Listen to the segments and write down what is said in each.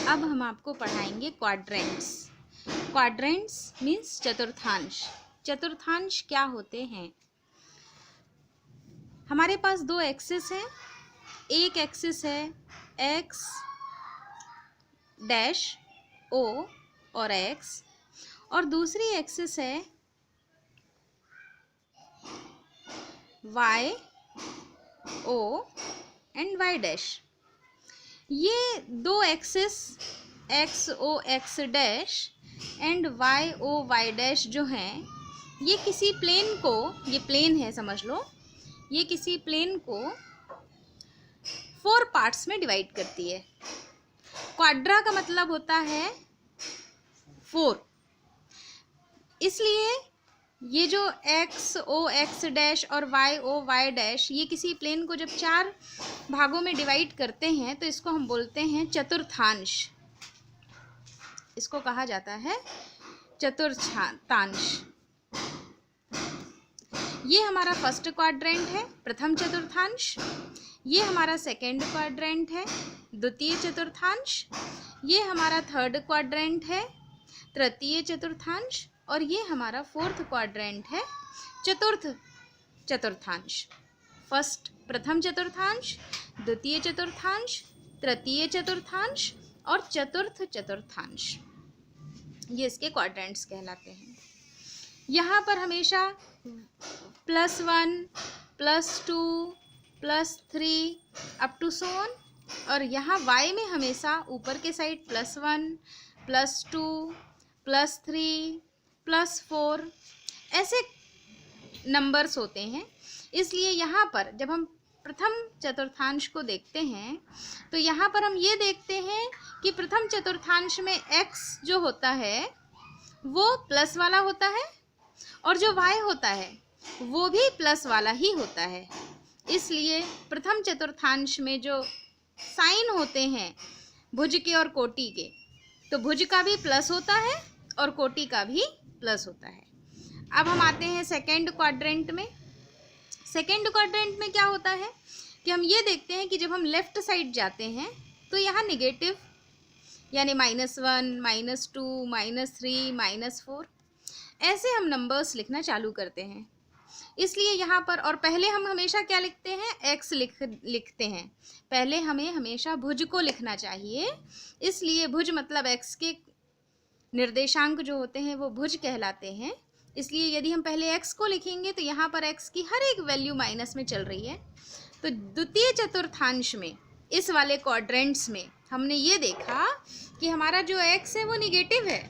अब हम आपको पढ़ाएंगे क्वाड्रेंट्स। क्वाड्रेंट्स मीन्स चतुर्थांश। चतुर्थांश क्या होते हैं? हमारे पास दो एक्सिस हैं। एक एक्सिस है एक्स डैश ओ और एक्स, और दूसरी एक्सिस है Y O and Y dash. ये दो axis X O X dash and Y O Y dash जो हैं, ये किसी प्लेन को, ये प्लेन है समझ लो, ये किसी प्लेन को 4 पार्ट्स में डिवाइड करती है। क्वाड्रा का मतलब होता है 4, इसलिए ये जो एक्स ओ एक्स डैश और वाई ओ वाई डैश, ये किसी प्लेन को जब 4 भागों में डिवाइड करते हैं तो इसको हम बोलते हैं चतुर्थांश। इसको कहा जाता है चतुर्थांश। ये हमारा फर्स्ट क्वाड्रेंट है, प्रथम चतुर्थांश। ये हमारा सेकेंड क्वाड्रेंट है, द्वितीय चतुर्थांश। ये हमारा थर्ड क्वाड्रेंट है, तृतीय चतुर्थांश। और ये हमारा फोर्थ क्वाड्रेंट है, चतुर्थ चतुर्थांश। फर्स्ट प्रथम चतुर्थांश, द्वितीय चतुर्थांश, तृतीय चतुर्थांश और चतुर्थ चतुर्थांश, ये इसके क्वाड्रेंट्स कहलाते हैं। यहाँ पर हमेशा +1, +2, +3 अप टू सो ऑन, और यहाँ y में हमेशा ऊपर के साइड +1, +2, +3, +4 ऐसे नंबर्स होते हैं। इसलिए यहाँ पर जब हम प्रथम चतुर्थांश को देखते हैं तो यहाँ पर हम ये देखते हैं कि प्रथम चतुर्थांश में x जो होता है वो प्लस वाला होता है, और जो y होता है वो भी प्लस वाला ही होता है। इसलिए प्रथम चतुर्थांश में जो साइन होते हैं भुज के और कोटि के, तो भुज का भी प्लस होता है और कोटि का भी प्लस होता है। अब हम आते हैं सेकेंड क्वाड्रेंट में। सेकेंड क्वाड्रेंट में क्या होता है कि हम ये देखते हैं कि जब हम लेफ्ट साइड जाते हैं तो यहाँ निगेटिव यानी -1, -2, -3, -4 ऐसे हम नंबर्स लिखना चालू करते हैं। इसलिए यहाँ पर, और पहले हम हमेशा क्या लिखते हैं, x लिखते हैं। पहले हमें हमेशा भुज को लिखना चाहिए, इसलिए भुज मतलब x के निर्देशांक जो होते हैं वो भुज कहलाते हैं। इसलिए यदि हम पहले x को लिखेंगे तो यहाँ पर x की हर एक वैल्यू माइनस में चल रही है। तो द्वितीय चतुर्थांश में इस वाले क्वाड्रेंट्स में हमने ये देखा कि हमारा जो x है वो निगेटिव है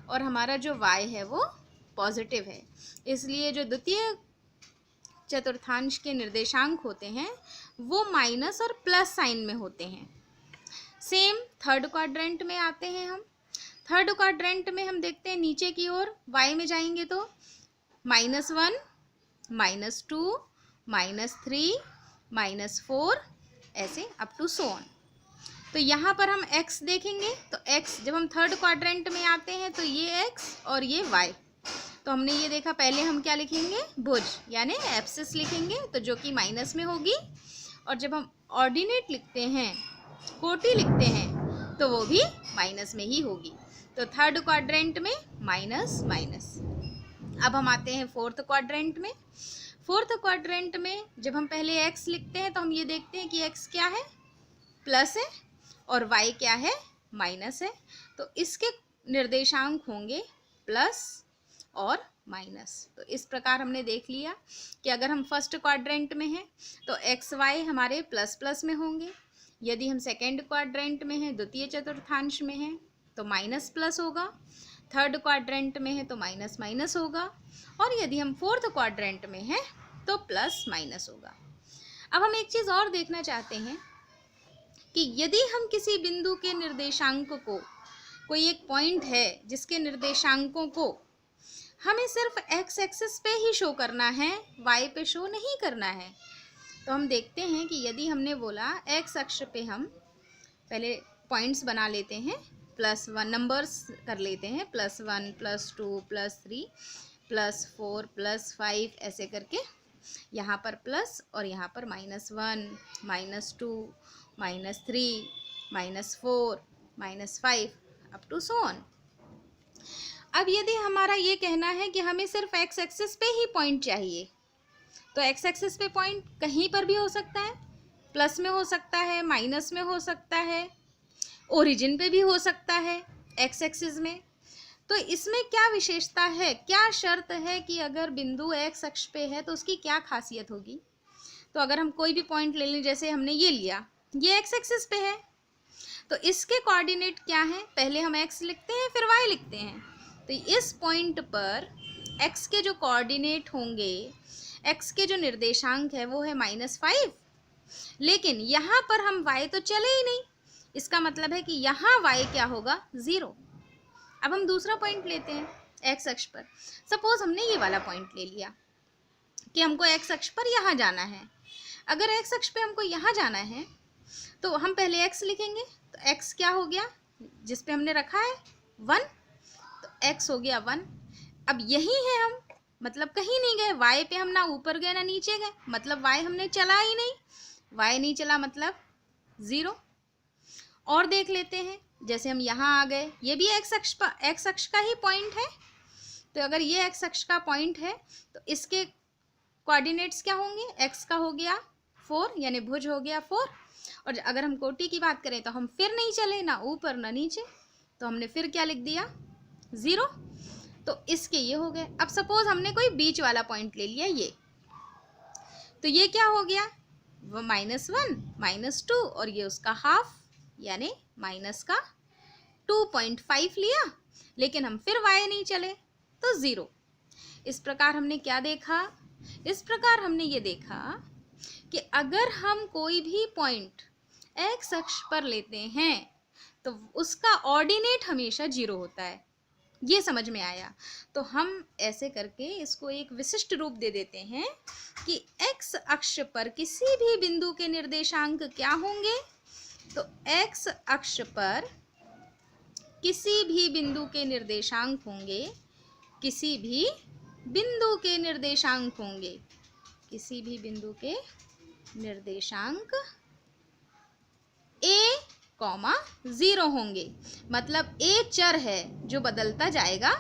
और हमारा जो y है वो पॉजिटिव है। इसलिए जो द्वितीय चतुर्थांश के निर्देशांक होते हैं वो माइनस और प्लस साइन में होते हैं। सेम थर्ड क्वाड्रेंट में आते हैं हम। थर्ड क्वाड्रेंट में हम देखते हैं नीचे की ओर y में जाएंगे तो -1, -2, -3, -4 ऐसे अप टू सो ऑन। तो यहाँ पर हम x देखेंगे तो x, जब हम थर्ड क्वाड्रेंट में आते हैं तो ये x और ये y। तो हमने ये देखा, पहले हम क्या लिखेंगे, भुज यानी एब्सिस लिखेंगे, तो जो कि माइनस में होगी। और जब हम ऑर्डिनेट लिखते हैं, कोटि लिखते हैं, तो वो भी माइनस में ही होगी। तो थर्ड क्वाड्रेंट में माइनस माइनस। अब हम आते हैं फोर्थ क्वाड्रेंट में। फोर्थ क्वाड्रेंट में जब हम पहले x लिखते हैं तो हम ये देखते हैं कि x क्या है, प्लस है, और y क्या है, माइनस है। तो इसके निर्देशांक होंगे प्लस और माइनस। तो इस प्रकार हमने देख लिया कि अगर हम फर्स्ट क्वाड्रेंट में हैं तो एक्स वाई हमारे प्लस प्लस में होंगे। यदि हम सेकेंड क्वाड्रेंट में हैं, द्वितीय चतुर्थांश में हैं, तो माइनस प्लस होगा। थर्ड क्वाड्रेंट में है तो माइनस माइनस होगा, और यदि हम फोर्थ क्वाड्रेंट में हैं तो प्लस माइनस होगा। अब हम एक चीज़ और देखना चाहते हैं कि यदि हम किसी बिंदु के निर्देशांक को, कोई एक पॉइंट है जिसके निर्देशांकों को हमें सिर्फ x एक्सिस पे ही शो करना है, y पे शो नहीं करना है, तो हम देखते हैं कि यदि हमने बोला x अक्ष पे हम पहले पॉइंट्स बना लेते हैं, +1 नंबर्स कर लेते हैं, +1, +2, +3, +4, +5 ऐसे करके, यहाँ पर प्लस और यहाँ पर -1, -2, -3, -4 -5 अप टू सो ऑन। अब यदि हमारा ये कहना है कि हमें सिर्फ एक्स एक्सिस पे ही पॉइंट चाहिए, तो एक्स एक्सिस पे पॉइंट कहीं पर भी हो सकता है, प्लस में हो सकता है, माइनस में हो सकता है, ओरिजिन पे भी हो सकता है एक्स एक्सिस में। तो इसमें क्या विशेषता है, क्या शर्त है कि अगर बिंदु एक्स अक्ष पे है तो उसकी क्या खासियत होगी। तो अगर हम कोई भी पॉइंट ले लें, जैसे हमने ये लिया, ये एक्स एक्सिस पे है, तो इसके कोऑर्डिनेट क्या हैं, पहले हम एक्स लिखते हैं फिर वाई लिखते हैं। तो इस पॉइंट पर एक्स के जो कोऑर्डिनेट होंगे, एक्स के जो निर्देशांक है वो है -5, लेकिन यहाँ पर हम y तो चले ही नहीं, इसका मतलब है कि यहाँ y क्या होगा, 0। अब हम दूसरा पॉइंट लेते हैं x अक्ष पर। सपोज हमने ये वाला पॉइंट ले लिया कि हमको x अक्ष पर यहाँ जाना है। अगर x अक्ष पे हमको यहाँ जाना है तो हम पहले x लिखेंगे, तो x क्या हो गया, जिस पे हमने रखा है 1, तो x हो गया 1। अब यही है हम, मतलब कहीं नहीं गए, y पे हम ना ऊपर गए ना नीचे गए, मतलब y हमने चला ही नहीं, y नहीं चला मतलब 0। और देख लेते हैं, जैसे हम यहाँ आ गए, ये भी x अक्ष का ही पॉइंट है। तो अगर ये x अक्ष का पॉइंट है तो इसके कोऑर्डिनेट्स क्या होंगे, x का हो गया 4, यानी भुज हो गया 4। और अगर हम कोटि की बात करें तो हम फिर नहीं चले, ना ऊपर ना नीचे, तो हमने फिर क्या लिख दिया, 0। तो इसके ये हो गए। अब सपोज हमने कोई बीच वाला पॉइंट ले लिया ये, तो ये क्या हो गया, -1 -2 और ये उसका हाफ, यानी माइनस का 2.5 लिया, लेकिन हम फिर y नहीं चले तो 0। इस प्रकार हमने क्या देखा, इस प्रकार हमने ये देखा कि अगर हम कोई भी पॉइंट x अक्ष पर लेते हैं तो उसका ऑर्डिनेट हमेशा 0 होता है। ये समझ में आया। तो हम ऐसे करके इसको एक विशिष्ट रूप दे देते हैं कि x अक्ष पर किसी भी बिंदु के निर्देशांक क्या होंगे, तो x अक्ष पर किसी भी बिंदु के निर्देशांक होंगे, किसी भी बिंदु के निर्देशांक होंगे, किसी भी बिंदु के निर्देशांक a, 0 होंगे। मतलब a चर है जो बदलता जाएगा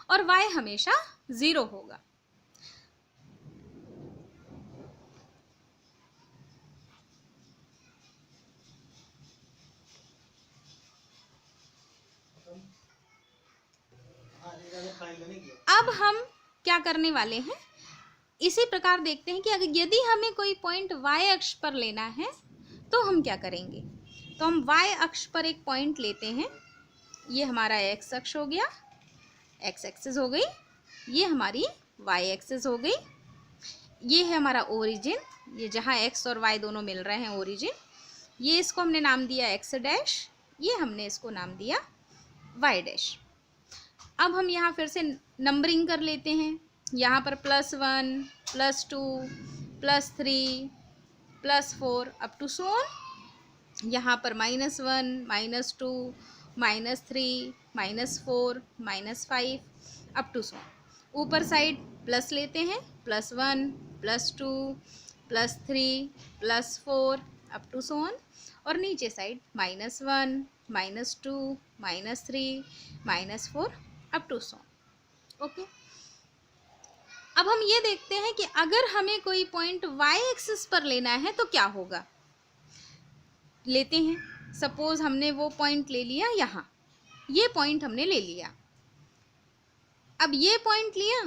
और y हमेशा 0 होगा। अब हम क्या करने वाले हैं, इसी प्रकार देखते हैं कि अगर यदि हमें कोई पॉइंट y अक्ष पर लेना है तो हम क्या करेंगे। तो हम y अक्ष पर एक पॉइंट लेते हैं, ये हमारा x अक्ष हो गया, x एक्सिस हो गई, ये हमारी y एक्सिस हो गई, ये है हमारा ओरिजिन, ये जहाँ x और y दोनों मिल रहे हैं ओरिजिन, ये इसको हमने नाम दिया x डैश, ये हमने इसको नाम दिया y डैश। अब हम यहाँ फिर से नंबरिंग कर लेते हैं, यहाँ पर +1 +2 +3 +4 अप टू सो ऑन, यहाँ पर -1 -2 -3 -4 -5 अप टू सो ऑन। ऊपर साइड प्लस लेते हैं, +1 +2 +3 +4 अप टू सो ऑन, और नीचे side -1 -2 -3 -4 up to so on. Okay. अब हम ये देखते हैं कि अगर हमें कोई पॉइंट y एक्सिस पर लेना है तो क्या होगा। लेते हैं, सपोज हमने वो पॉइंट ले लिया, यहाँ ये पॉइंट हमने ले लिया। अब ये पॉइंट लिया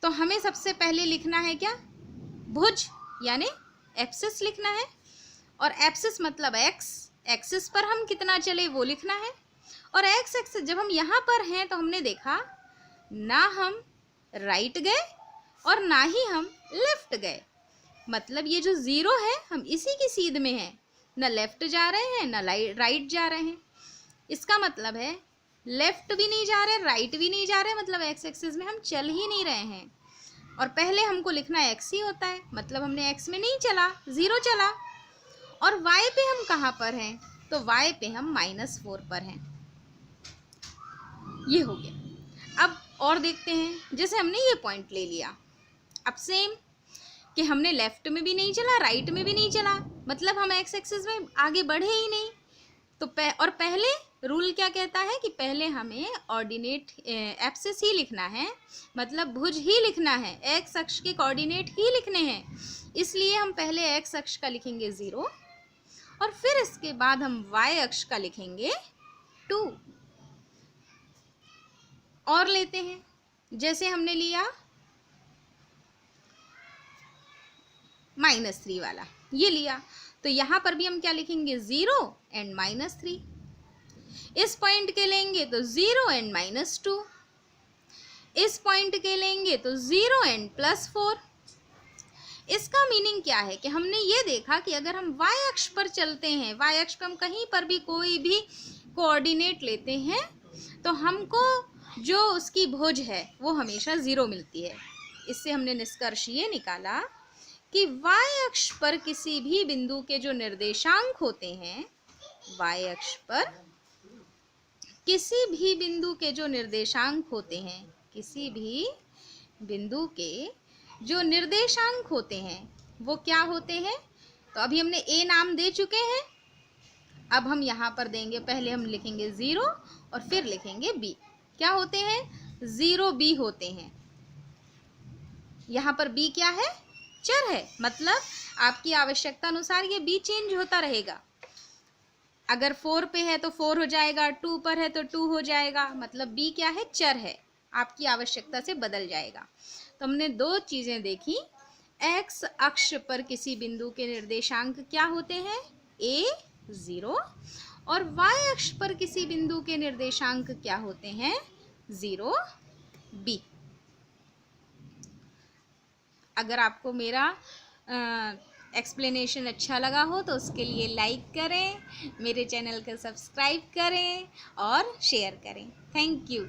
तो हमें सबसे पहले लिखना है क्या, भुज यानी एब्सिस लिखना है, और एब्सिस मतलब x एक्सिस पर हम कितना चले वो लिखना है। और x एक्सिस जब हम यहाँ पर हैं तो हमने देखा ना हम राइट गए और ना ही हम लेफ्ट गए, मतलब ये जो 0 है हम इसी की सीध में हैं, ना लेफ्ट जा रहे हैं ना राइट जा रहे हैं। इसका मतलब है लेफ्ट भी नहीं जा रहे, राइट भी नहीं जा रहे, मतलब x एक्सिस में हम चल ही नहीं रहे हैं। और पहले हमको लिखना x ही होता है, मतलब हमने x में नहीं चला, 0 चला। और y पे हम कहाँ पर हैं, तो y पे हम -4 पर हैं। ये हो गया। अब और देखते हैं, जैसे हमने ये पॉइंट ले लिया, अब सेम कि हमने लेफ्ट में भी नहीं चला राइट में भी नहीं चला, मतलब हम x एक्सिस में आगे बढ़े ही नहीं, तो पहले रूल क्या कहता है कि पहले हमें ऑर्डिनेट एक्सिस ही लिखना है, मतलब भुज ही लिखना है, एक्स अक्ष के कोऑर्डिनेट ही लिखने हैं। इसलिए हम पहले एक्स अक्ष का लिखेंगे 0 और फिर इसके बाद हम वाई अक्ष का लिखेंगे 2। और लेते हैं, जैसे हमने लिया -3 वाला, ये लिया, तो यहाँ पर भी हम क्या लिखेंगे 0 एंड -3। इस पॉइंट के लेंगे तो 0 एंड -2, इस पॉइंट के लेंगे तो 0 एंड +4। इसका मीनिंग क्या है कि हमने ये देखा कि अगर हम y अक्ष पर चलते हैं, y अक्ष पर हम कहीं पर भी कोई भी कोऑर्डिनेट लेते हैं तो हमको जो उसकी भुज है वो हमेशा 0 मिलती है। इससे हमने निष्कर्ष ये निकाला कि y अक्ष पर किसी भी बिंदु के जो निर्देशांक होते हैं, y अक्ष पर किसी भी बिंदु के जो निर्देशांक होते हैं, किसी भी बिंदु के जो निर्देशांक होते हैं वो क्या होते हैं। तो अभी हमने a नाम दे चुके हैं, अब हम यहाँ पर देंगे, पहले हम लिखेंगे 0 और फिर लिखेंगे b। क्या होते हैं, 0b होते हैं। यहाँ पर b क्या है, चर है, मतलब आपकी आवश्यकता अनुसार ये b चेंज होता रहेगा। अगर 4 पे है तो 4 हो जाएगा, 2 पर है तो 2 हो जाएगा, मतलब b क्या है, चर है, आपकी आवश्यकता से बदल जाएगा। तो हमने दो चीज़ें देखी, x अक्ष पर किसी बिंदु के निर्देशांक क्या होते हैं, a 0, और y अक्ष पर किसी बिंदु के निर्देशांक क्या होते हैं, 0 b। अगर आपको मेरा एक्सप्लेनेशन अच्छा लगा हो तो उसके लिए लाइक करें, मेरे चैनल को सब्सक्राइब करें और शेयर करें। Thank you.